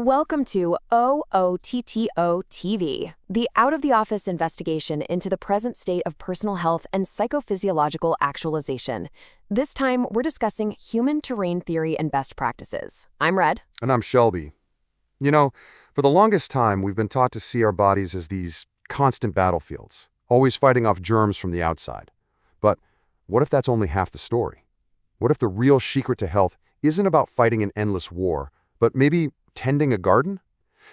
Welcome to OOTTO TV, the out-of-the-office investigation into the present state of personal health and psychophysiological actualization. This time, we're discussing human terrain theory and best practices. I'm Red. And I'm Shelby. You know, for the longest time, we've been taught to see our bodies as these constant battlefields, always fighting off germs from the outside. But what if that's only half the story? What if the real secret to health isn't about fighting an endless war, but maybe tending a garden?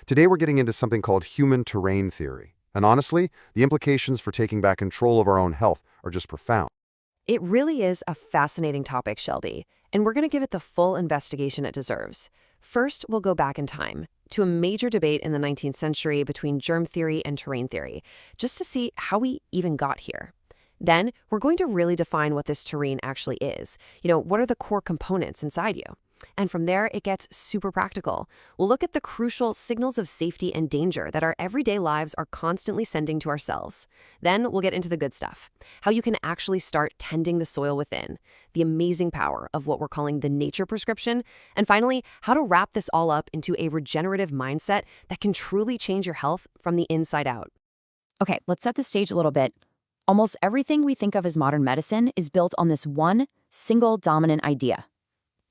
Today we're getting into something called human terrain theory. And honestly, the implications for taking back control of our own health are just profound. It really is a fascinating topic, Shelby, and we're going to give it the full investigation it deserves. First, we'll go back in time to a major debate in the 19th century between germ theory and terrain theory, just to see how we even got here. Then, we're going to really define what this terrain actually is. What are the core components inside you? And from there, it gets super practical. We'll look at the crucial signals of safety and danger that our everyday lives are constantly sending to our cells. Then we'll get into the good stuff, how you can actually start tending the soil within, the amazing power of what we're calling the nature prescription, and finally, how to wrap this all up into a regenerative mindset that can truly change your health from the inside out. Okay, let's set the stage a little bit. Almost everything we think of as modern medicine is built on this one single dominant idea: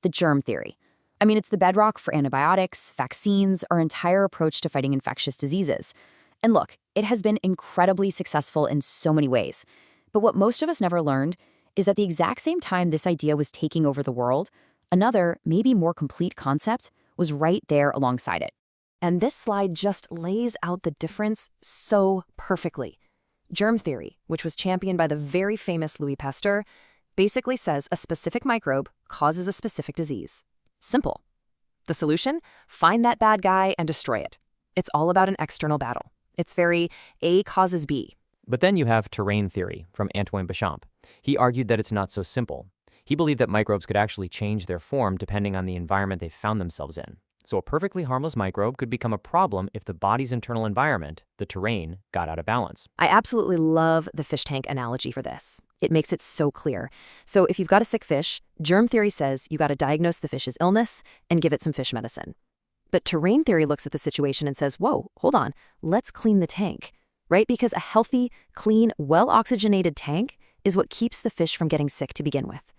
the germ theory. I mean, it's the bedrock for antibiotics, vaccines, our entire approach to fighting infectious diseases. And look, it has been incredibly successful in so many ways. But what most of us never learned is that the exact same time this idea was taking over the world, another, maybe more complete concept was right there alongside it. And this slide just lays out the difference so perfectly. Germ theory, which was championed by the very famous Louis Pasteur, basically says a specific microbe causes a specific disease. Simple. The solution? Find that bad guy and destroy it. It's all about an external battle. It's very A causes B. But then you have terrain theory from Antoine Béchamp. He argued that it's not so simple. He believed that microbes could actually change their form depending on the environment they found themselves in. So a perfectly harmless microbe could become a problem if the body's internal environment, the terrain, got out of balance. I absolutely love the fish tank analogy for this. It makes it so clear. So if you've got a sick fish, germ theory says you got to diagnose the fish's illness and give it some fish medicine. But terrain theory looks at the situation and says, whoa, hold on, let's clean the tank, right? Because a healthy, clean, well-oxygenated tank is what keeps the fish from getting sick to begin with.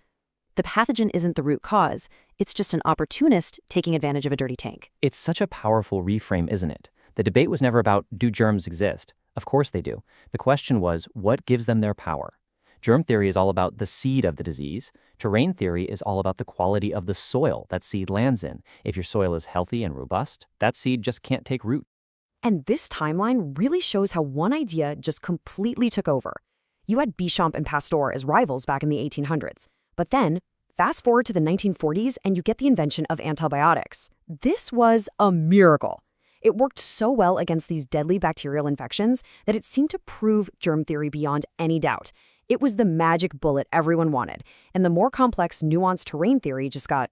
The pathogen isn't the root cause. It's just an opportunist taking advantage of a dirty tank. It's such a powerful reframe, isn't it? The debate was never about, do germs exist? Of course they do. The question was, what gives them their power? Germ theory is all about the seed of the disease. Terrain theory is all about the quality of the soil that seed lands in. If your soil is healthy and robust, that seed just can't take root. And this timeline really shows how one idea just completely took over. You had Béchamp and Pasteur as rivals back in the 1800s. But then, fast forward to the 1940s and you get the invention of antibiotics. This was a miracle. It worked so well against these deadly bacterial infections that it seemed to prove germ theory beyond any doubt. It was the magic bullet everyone wanted, and the more complex, nuanced terrain theory just got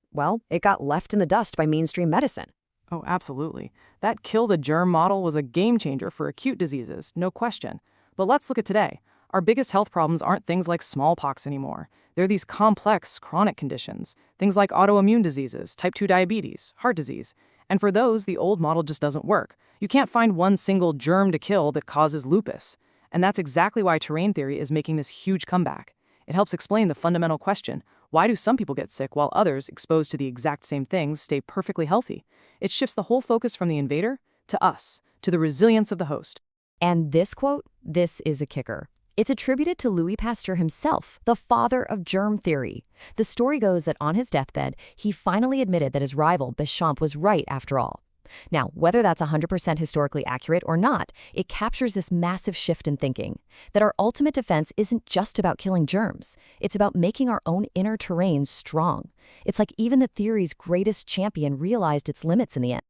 left in the dust by mainstream medicine. Oh, absolutely. That kill the germ model was a game changer for acute diseases, no question. But let's look at today. Our biggest health problems aren't things like smallpox anymore. They're these complex, chronic conditions, things like autoimmune diseases, type 2 diabetes, heart disease. And for those, the old model just doesn't work. You can't find one single germ to kill that causes lupus. And that's exactly why terrain theory is making this huge comeback. It helps explain the fundamental question: why do some people get sick while others, exposed to the exact same things, stay perfectly healthy? It shifts the whole focus from the invader to us, to the resilience of the host. And this quote, this is a kicker. It's attributed to Louis Pasteur himself, the father of germ theory. The story goes that on his deathbed, he finally admitted that his rival, Béchamp, was right after all. Now, whether that's 100% historically accurate or not, it captures this massive shift in thinking, that our ultimate defense isn't just about killing germs. It's about making our own inner terrain strong. It's like even the theory's greatest champion realized its limits in the end.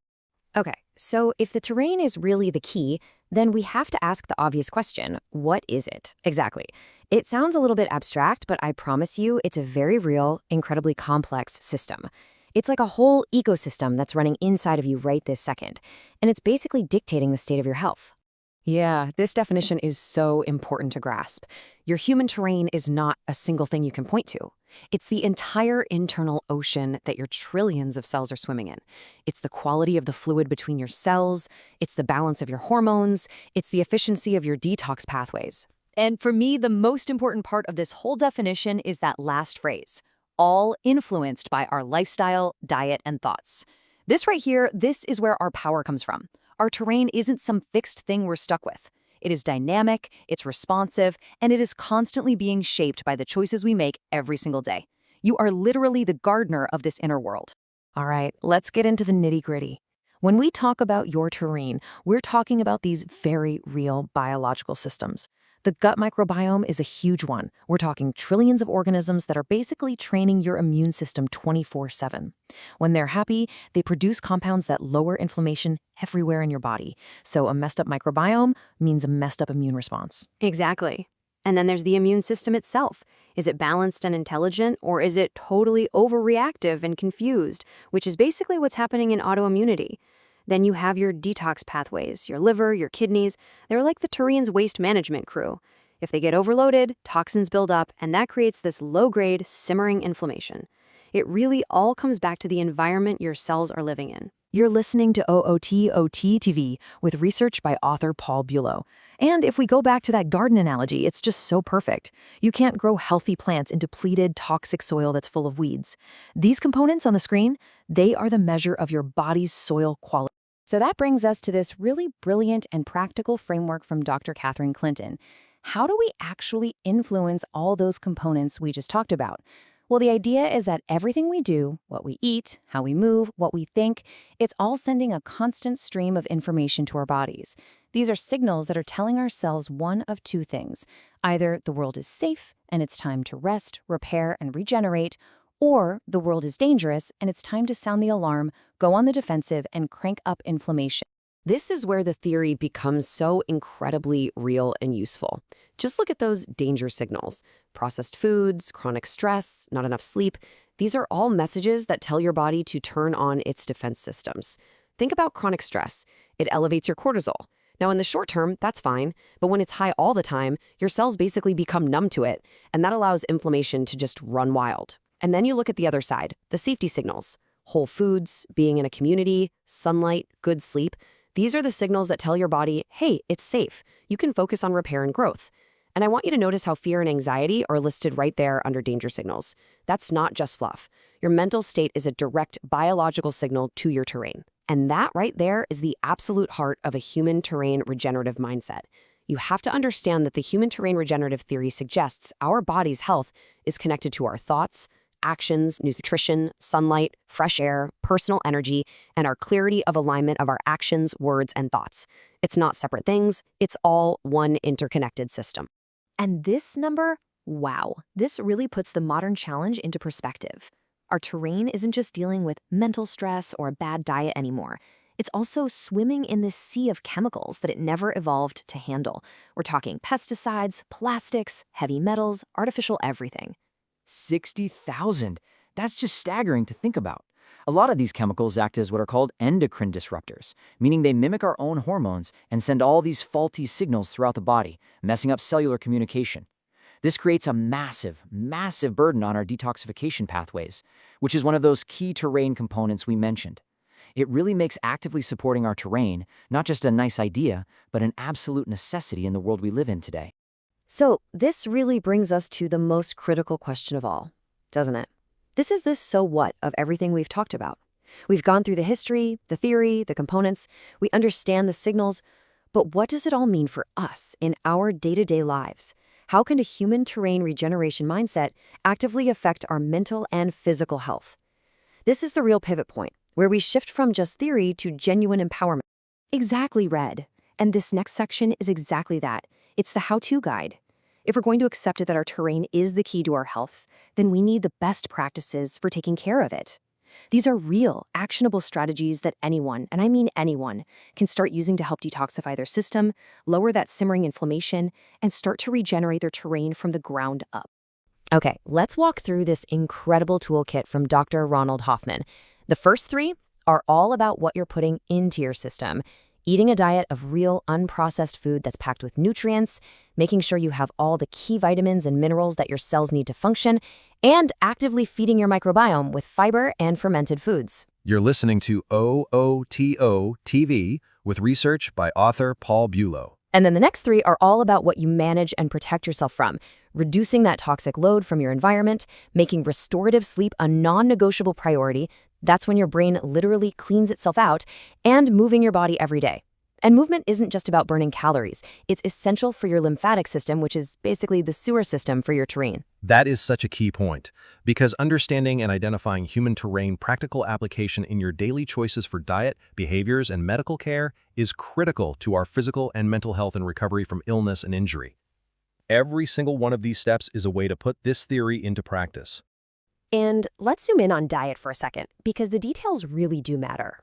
Okay, so if the terrain is really the key, then we have to ask the obvious question: what is it exactly? It sounds a little bit abstract, but I promise you it's a very real, incredibly complex system. It's like a whole ecosystem that's running inside of you right this second, and it's basically dictating the state of your health. Yeah, this definition is so important to grasp. Your human terrain is not a single thing you can point to. It's the entire internal ocean that your trillions of cells are swimming in. It's the quality of the fluid between your cells, it's the balance of your hormones, it's the efficiency of your detox pathways. And for me, the most important part of this whole definition is that last phrase, all influenced by our lifestyle, diet, and thoughts. This right here, this is where our power comes from. Our terrain isn't some fixed thing we're stuck with. It is dynamic, it's responsive, and it is constantly being shaped by the choices we make every single day. You are literally the gardener of this inner world. All right, let's get into the nitty-gritty. When we talk about your terrain, we're talking about these very real biological systems. The gut microbiome is a huge one. We're talking trillions of organisms that are basically training your immune system 24/7. When they're happy, they produce compounds that lower inflammation everywhere in your body. So a messed up microbiome means a messed up immune response. Exactly. And then there's the immune system itself. Is it balanced and intelligent, or is it totally overreactive and confused, which is basically what's happening in autoimmunity? Then you have your detox pathways, your liver, your kidneys. They're like the Turian's waste management crew. If they get overloaded, toxins build up, and that creates this low-grade, simmering inflammation. It really all comes back to the environment your cells are living in. You're listening to OOT TV with research by author Paul Bulow. And if we go back to that garden analogy, it's just so perfect. You can't grow healthy plants in depleted, toxic soil that's full of weeds. These components on the screen, they are the measure of your body's soil quality. So that brings us to this really brilliant and practical framework from Dr. Catherine Clinton. How do we actually influence all those components we just talked about? Well, the idea is that everything we do, what we eat, how we move, what we think, it's all sending a constant stream of information to our bodies. These are signals that are telling ourselves one of two things. Either the world is safe and it's time to rest, repair, and regenerate, or the world is dangerous and it's time to sound the alarm, go on the defensive, and crank up inflammation. This is where the theory becomes so incredibly real and useful. Just look at those danger signals. Processed foods, chronic stress, not enough sleep. These are all messages that tell your body to turn on its defense systems. Think about chronic stress. It elevates your cortisol. Now, in the short term, that's fine, but when it's high all the time, your cells basically become numb to it, and that allows inflammation to just run wild. And then you look at the other side, the safety signals. Whole foods, being in a community, sunlight, good sleep. These are the signals that tell your body, hey, it's safe. You can focus on repair and growth. And I want you to notice how fear and anxiety are listed right there under danger signals. That's not just fluff. Your mental state is a direct biological signal to your terrain. And that right there is the absolute heart of a human terrain regenerative mindset. You have to understand that the human terrain regenerative theory suggests our body's health is connected to our thoughts, actions, nutrition, sunlight, fresh air, personal energy, and our clarity of alignment of our actions, words, and thoughts. It's not separate things. It's all one interconnected system. And this number, wow, this really puts the modern challenge into perspective. Our terrain isn't just dealing with mental stress or a bad diet anymore. It's also swimming in this sea of chemicals that it never evolved to handle. We're talking pesticides, plastics, heavy metals, artificial everything. 60,000. That's just staggering to think about. A lot of these chemicals act as what are called endocrine disruptors, meaning they mimic our own hormones and send all these faulty signals throughout the body, messing up cellular communication. This creates a massive, massive burden on our detoxification pathways, which is one of those key terrain components we mentioned. It really makes actively supporting our terrain not just a nice idea, but an absolute necessity in the world we live in today. So this really brings us to the most critical question of all, doesn't it? This is this so what of everything we've talked about. We've gone through the history, the theory, the components. We understand the signals. But what does it all mean for us in our day-to-day lives? How can a human terrain regeneration mindset actively affect our mental and physical health? This is the real pivot point, where we shift from just theory to genuine empowerment. Exactly, Red. And this next section is exactly that. It's the how-to guide. If we're going to accept that our terrain is the key to our health, then we need the best practices for taking care of it. These are real, actionable strategies that anyone, and I mean anyone, can start using to help detoxify their system, lower that simmering inflammation, and start to regenerate their terrain from the ground up. Okay, let's walk through this incredible toolkit from Dr. Ronald Hoffman. The first three are all about what you're putting into your system. Eating a diet of real, unprocessed food that's packed with nutrients, making sure you have all the key vitamins and minerals that your cells need to function, and actively feeding your microbiome with fiber and fermented foods. You're listening to OOTO TV with research by author Paul Bulow. And then the next three are all about what you manage and protect yourself from, reducing that toxic load from your environment, making restorative sleep a non-negotiable priority. That's when your brain literally cleans itself out, and moving your body every day. And movement isn't just about burning calories. It's essential for your lymphatic system, which is basically the sewer system for your terrain. That is such a key point, because understanding and identifying human terrain practical application in your daily choices for diet, behaviors, and medical care is critical to our physical and mental health and recovery from illness and injury. Every single one of these steps is a way to put this theory into practice. And let's zoom in on diet for a second, because the details really do matter.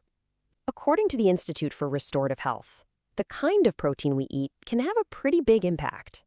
According to the Institute for Restorative Health, the kind of protein we eat can have a pretty big impact.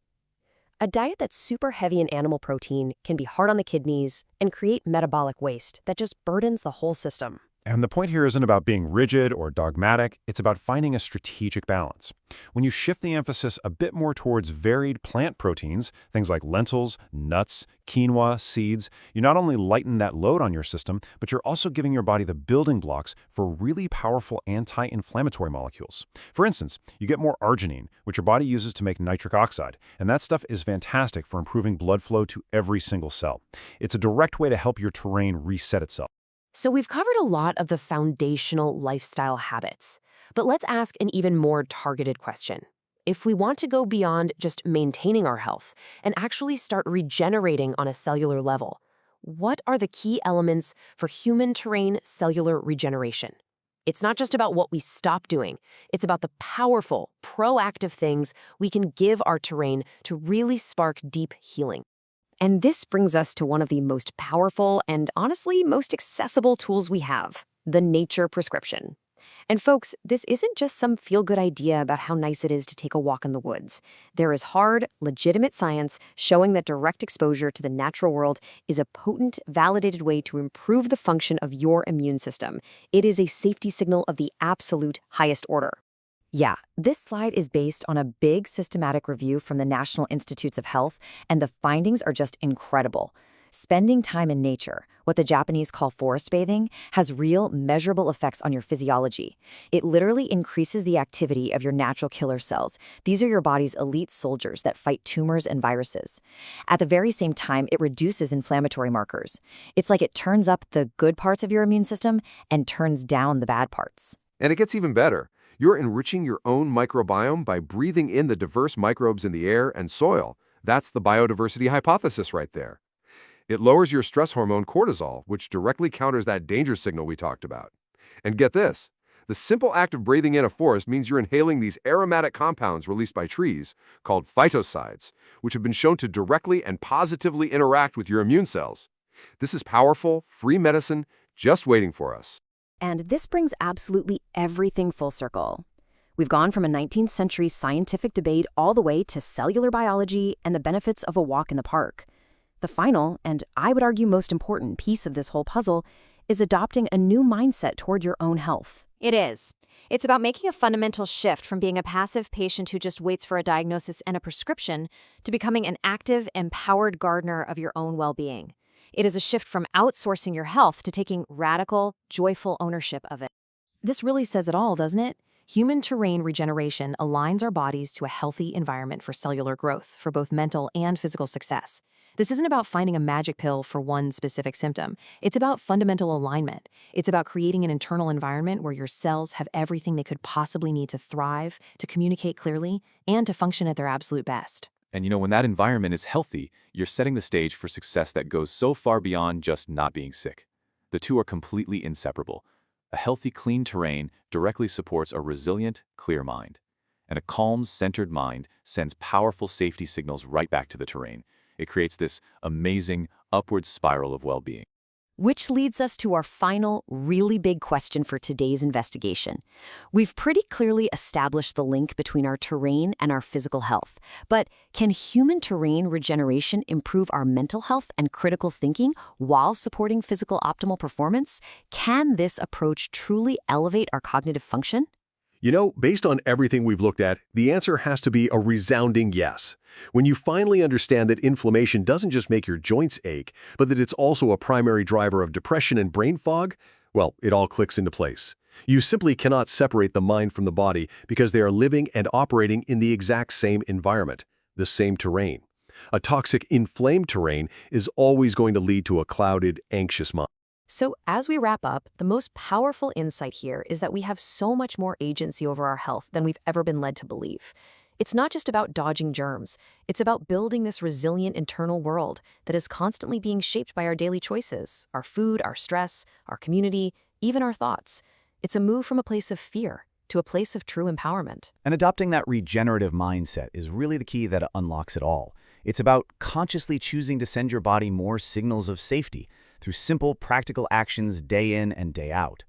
A diet that's super heavy in animal protein can be hard on the kidneys and create metabolic waste that just burdens the whole system. And the point here isn't about being rigid or dogmatic, it's about finding a strategic balance. When you shift the emphasis a bit more towards varied plant proteins, things like lentils, nuts, quinoa, seeds, you not only lighten that load on your system, but you're also giving your body the building blocks for really powerful anti-inflammatory molecules. For instance, you get more arginine, which your body uses to make nitric oxide, and that stuff is fantastic for improving blood flow to every single cell. It's a direct way to help your terrain reset itself. So we've covered a lot of the foundational lifestyle habits, but let's ask an even more targeted question. If we want to go beyond just maintaining our health and actually start regenerating on a cellular level, what are the key elements for human terrain cellular regeneration? It's not just about what we stop doing. It's about the powerful, proactive things we can give our terrain to really spark deep healing. And this brings us to one of the most powerful and honestly most accessible tools we have, the nature prescription. And folks, this isn't just some feel-good idea about how nice it is to take a walk in the woods. There is hard, legitimate science showing that direct exposure to the natural world is a potent, validated way to improve the function of your immune system. It is a safety signal of the absolute highest order. Yeah, this slide is based on a big systematic review from the National Institutes of Health, and the findings are just incredible. Spending time in nature, what the Japanese call forest bathing, has real, measurable effects on your physiology. It literally increases the activity of your natural killer cells. These are your body's elite soldiers that fight tumors and viruses. At the very same time, it reduces inflammatory markers. It's like it turns up the good parts of your immune system and turns down the bad parts. And it gets even better. You're enriching your own microbiome by breathing in the diverse microbes in the air and soil. That's the biodiversity hypothesis right there. It lowers your stress hormone cortisol, which directly counters that danger signal we talked about. And get this, the simple act of breathing in a forest means you're inhaling these aromatic compounds released by trees, called phytosides, which have been shown to directly and positively interact with your immune cells. This is powerful, free medicine just waiting for us. And this brings absolutely everything full circle. We've gone from a 19th century scientific debate all the way to cellular biology and the benefits of a walk in the park. The final, and I would argue most important piece of this whole puzzle is adopting a new mindset toward your own health. It is. It's about making a fundamental shift from being a passive patient who just waits for a diagnosis and a prescription to becoming an active, empowered gardener of your own well-being. It is a shift from outsourcing your health to taking radical, joyful ownership of it. This really says it all, doesn't it? Human terrain regeneration aligns our bodies to a healthy environment for cellular growth, for both mental and physical success. This isn't about finding a magic pill for one specific symptom. It's about fundamental alignment. It's about creating an internal environment where your cells have everything they could possibly need to thrive, to communicate clearly, and to function at their absolute best. And when that environment is healthy, you're setting the stage for success that goes so far beyond just not being sick. The two are completely inseparable. A healthy, clean terrain directly supports a resilient, clear mind. And a calm, centered mind sends powerful safety signals right back to the terrain. It creates this amazing, upward spiral of well-being. Which leads us to our final, really big question for today's investigation. We've pretty clearly established the link between our terrain and our physical health. But can human terrain regeneration improve our mental health and critical thinking while supporting physical optimal performance? Can this approach truly elevate our cognitive function? You know, based on everything we've looked at, the answer has to be a resounding yes. When you finally understand that inflammation doesn't just make your joints ache, but that it's also a primary driver of depression and brain fog, well, it all clicks into place. You simply cannot separate the mind from the body because they are living and operating in the exact same environment, the same terrain. A toxic, inflamed terrain is always going to lead to a clouded, anxious mind. So as we wrap up, the most powerful insight here is that we have so much more agency over our health than we've ever been led to believe. It's not just about dodging germs. It's about building this resilient internal world that is constantly being shaped by our daily choices, our food, our stress, our community, even our thoughts. It's a move from a place of fear to a place of true empowerment. And adopting that regenerative mindset is really the key that unlocks it all. It's about consciously choosing to send your body more signals of safety through simple, practical actions day in and day out.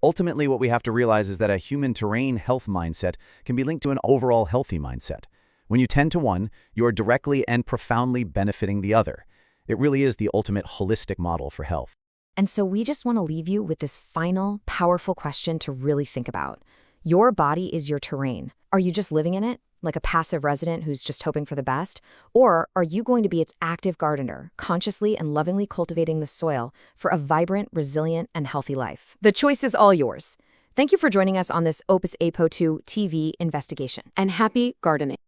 Ultimately, what we have to realize is that a human terrain health mindset can be linked to an overall healthy mindset. When you tend to one, you are directly and profoundly benefiting the other. It really is the ultimate holistic model for health. And so we just want to leave you with this final, powerful question to really think about. Your body is your terrain. Are you just living in it, like a passive resident who's just hoping for the best? Or are you going to be its active gardener, consciously and lovingly cultivating the soil for a vibrant, resilient, and healthy life? The choice is all yours. Thank you for joining us on this Opus Apo 2 TV investigation. And happy gardening.